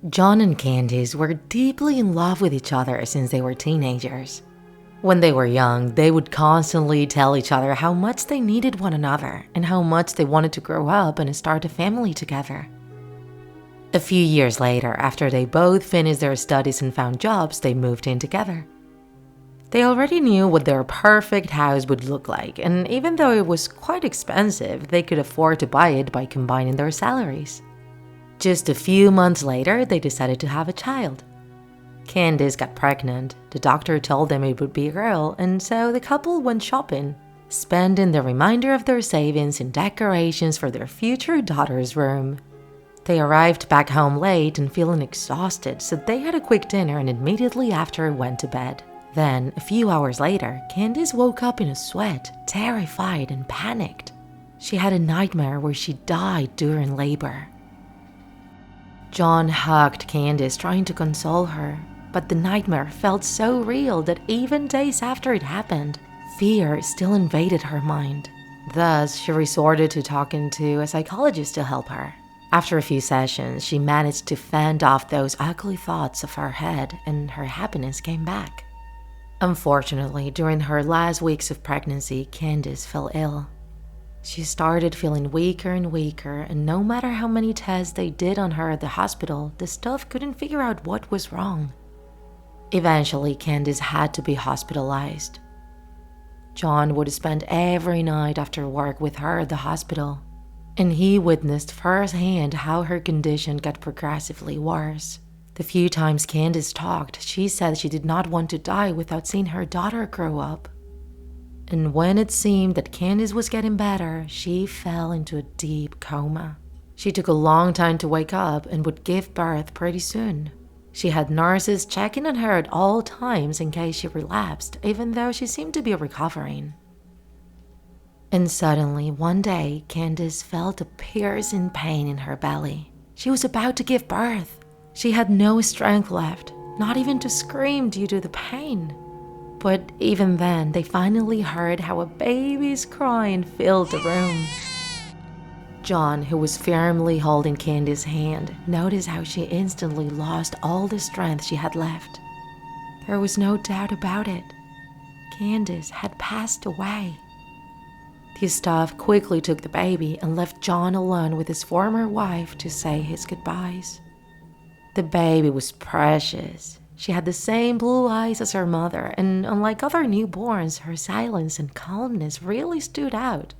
John and Candice were deeply in love with each other since they were teenagers. When they were young, they would constantly tell each other how much they needed one another and how much they wanted to grow up and start a family together. A few years later, after they both finished their studies and found jobs, they moved in together. They already knew what their perfect house would look like, and even though it was quite expensive, they could afford to buy it by combining their salaries. Just a few months later, they decided to have a child. Candice got pregnant. The doctor told them it would be a girl, and so the couple went shopping, spending the remainder of their savings in decorations for their future daughter's room. They arrived back home late and feeling exhausted, so they had a quick dinner and immediately after went to bed. Then, a few hours later, Candice woke up in a sweat, terrified and panicked. She had a nightmare where she died during labor. John hugged Candice, trying to console her, but the nightmare felt so real that even days after it happened, fear still invaded her mind. Thus, she resorted to talking to a psychologist to help her. After a few sessions, she managed to fend off those ugly thoughts of her head, and her happiness came back. Unfortunately, during her last weeks of pregnancy, Candice fell ill. She started feeling weaker and weaker, and no matter how many tests they did on her at the hospital, the staff couldn't figure out what was wrong. Eventually, Candice had to be hospitalized. John would spend every night after work with her at the hospital, and he witnessed firsthand how her condition got progressively worse. The few times Candice talked, she said she did not want to die without seeing her daughter grow up. And when it seemed that Candice was getting better, she fell into a deep coma. She took a long time to wake up and would give birth pretty soon. She had nurses checking on her at all times in case she relapsed, even though she seemed to be recovering. And suddenly, one day, Candice felt a piercing pain in her belly. She was about to give birth. She had no strength left, not even to scream due to the pain. But even then, they finally heard how a baby's crying filled the room. John, who was firmly holding Candice's hand, noticed how she instantly lost all the strength she had left. There was no doubt about it. Candice had passed away. The staff quickly took the baby and left John alone with his former wife to say his goodbyes. The baby was precious. She had the same blue eyes as her mother, and unlike other newborns, her silence and calmness really stood out.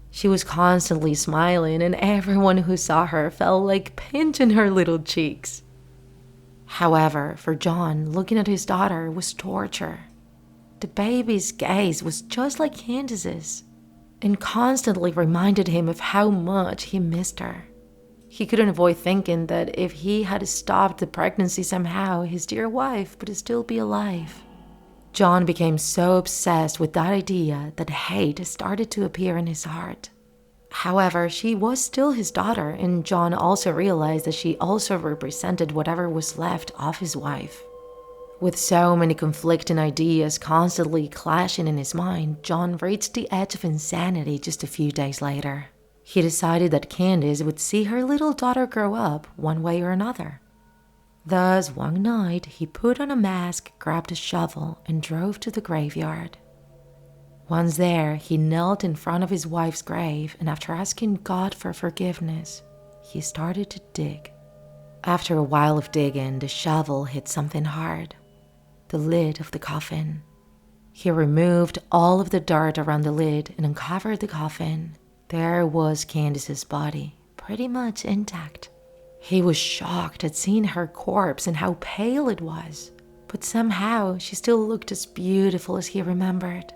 She was constantly smiling, and everyone who saw her felt like pinching her little cheeks. However, for John, looking at his daughter was torture. The baby's gaze was just like Candice's, and constantly reminded him of how much he missed her. He couldn't avoid thinking that if he had stopped the pregnancy somehow, his dear wife would still be alive. John became so obsessed with that idea that hate started to appear in his heart. However, she was still his daughter, and John also realized that she also represented whatever was left of his wife. With so many conflicting ideas constantly clashing in his mind, John reached the edge of insanity just a few days later. He decided that Candice would see her little daughter grow up one way or another. Thus, one night, he put on a mask, grabbed a shovel, and drove to the graveyard. Once there, he knelt in front of his wife's grave, and after asking God for forgiveness, he started to dig. After a while of digging, the shovel hit something hard, the lid of the coffin. He removed all of the dirt around the lid and uncovered the coffin. There was Candice's body, pretty much intact. He was shocked at seeing her corpse and how pale it was, but somehow she still looked as beautiful as he remembered.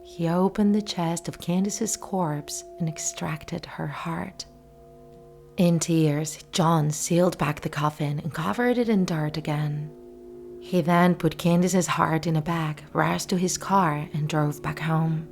He opened the chest of Candice's corpse and extracted her heart. In tears, John sealed back the coffin and covered it in dirt again. He then put Candice's heart in a bag, rushed to his car, and drove back home.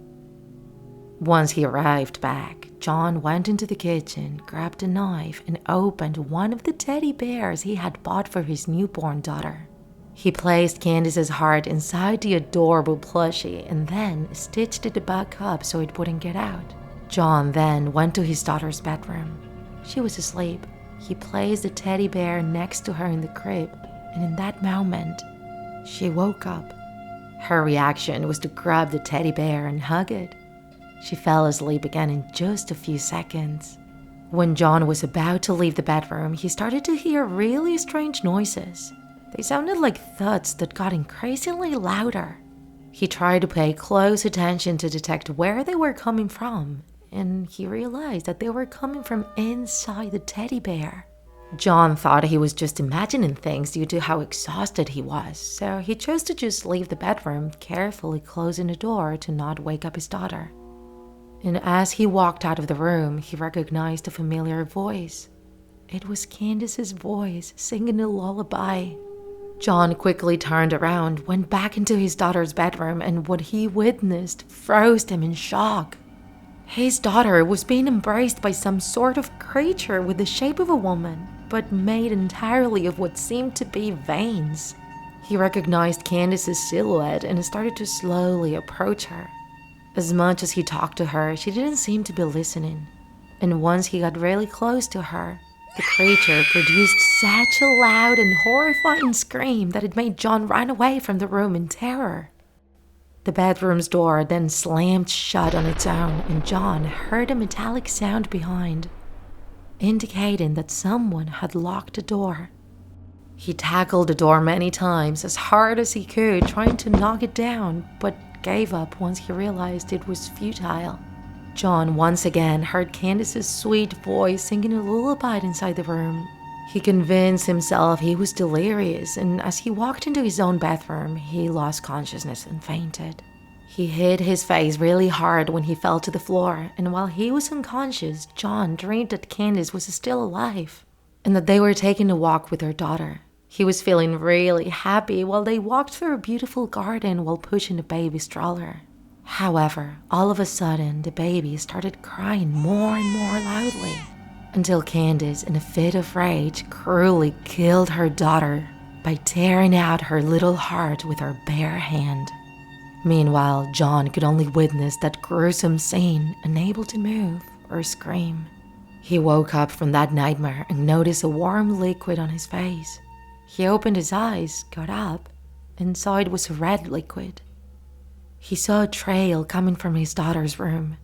Once he arrived back, John went into the kitchen, grabbed a knife, and opened one of the teddy bears he had bought for his newborn daughter. He placed Candice's heart inside the adorable plushie and then stitched it back up so it wouldn't get out. John then went to his daughter's bedroom. She was asleep. He placed the teddy bear next to her in the crib, and in that moment, she woke up. Her reaction was to grab the teddy bear and hug it. She fell asleep again in just a few seconds. When John was about to leave the bedroom, he started to hear really strange noises. They sounded like thuds that got increasingly louder. He tried to pay close attention to detect where they were coming from, and he realized that they were coming from inside the teddy bear. John thought he was just imagining things due to how exhausted he was, so he chose to just leave the bedroom, carefully closing the door to not wake up his daughter. And as he walked out of the room, he recognized a familiar voice. It was Candice's voice singing a lullaby. John quickly turned around, went back into his daughter's bedroom, and what he witnessed froze him in shock. His daughter was being embraced by some sort of creature with the shape of a woman, but made entirely of what seemed to be veins. He recognized Candice's silhouette and started to slowly approach her. As much as he talked to her, she didn't seem to be listening. And once he got really close to her, the creature produced such a loud and horrifying scream that it made John run away from the room in terror. The bedroom's door then slammed shut on its own, and John heard a metallic sound behind, indicating that someone had locked the door. He tackled the door many times as hard as he could, trying to knock it down, but gave up once he realized it was futile. John once again heard Candice's sweet voice singing a lullaby inside the room. He convinced himself he was delirious, and as he walked into his own bathroom, he lost consciousness and fainted. He hit his face really hard when he fell to the floor, and while he was unconscious, John dreamed that Candice was still alive, and that they were taking a walk with her daughter. He was feeling really happy while they walked through a beautiful garden while pushing a baby stroller. However, all of a sudden, the baby started crying more and more loudly, until Candice, in a fit of rage, cruelly killed her daughter by tearing out her little heart with her bare hand. Meanwhile, John could only witness that gruesome scene, unable to move or scream. He woke up from that nightmare and noticed a warm liquid on his face. He opened his eyes, got up, and saw it was a red liquid. He saw a trail coming from his daughter's room.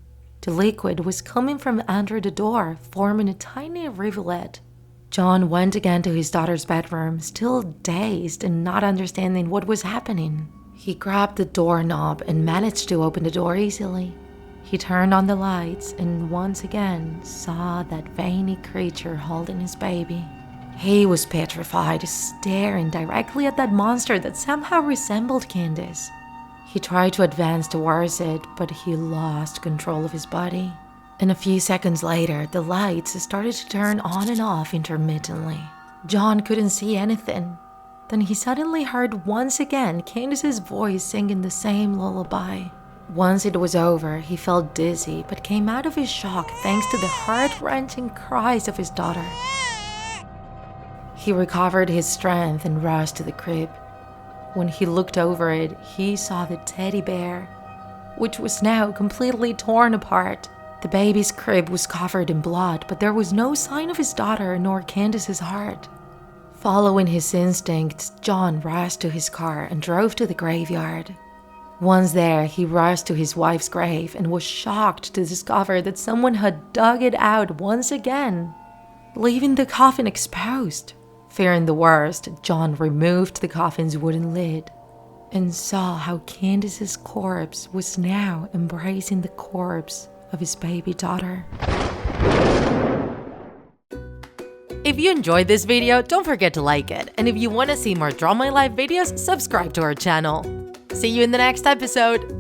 The liquid was coming from under the door, forming a tiny rivulet. John went again to his daughter's bedroom, still dazed and not understanding what was happening. He grabbed the doorknob and managed to open the door easily. He turned on the lights and once again saw that veiny creature holding his baby. He was petrified, staring directly at that monster that somehow resembled Candice. He tried to advance towards it, but he lost control of his body. And a few seconds later, the lights started to turn on and off intermittently. John couldn't see anything. Then he suddenly heard once again Candice's voice singing the same lullaby. Once it was over, he felt dizzy, but came out of his shock thanks to the heart-wrenching cries of his daughter. He recovered his strength and rushed to the crib. When he looked over it, he saw the teddy bear, which was now completely torn apart. The baby's crib was covered in blood, but there was no sign of his daughter nor Candice's heart. Following his instincts, John rushed to his car and drove to the graveyard. Once there, he rushed to his wife's grave and was shocked to discover that someone had dug it out once again, leaving the coffin exposed. Fearing the worst, John removed the coffin's wooden lid and saw how Candice's corpse was now embracing the corpse of his baby daughter. If you enjoyed this video, don't forget to like it. And if you want to see more Draw My Life videos, subscribe to our channel. See you in the next episode.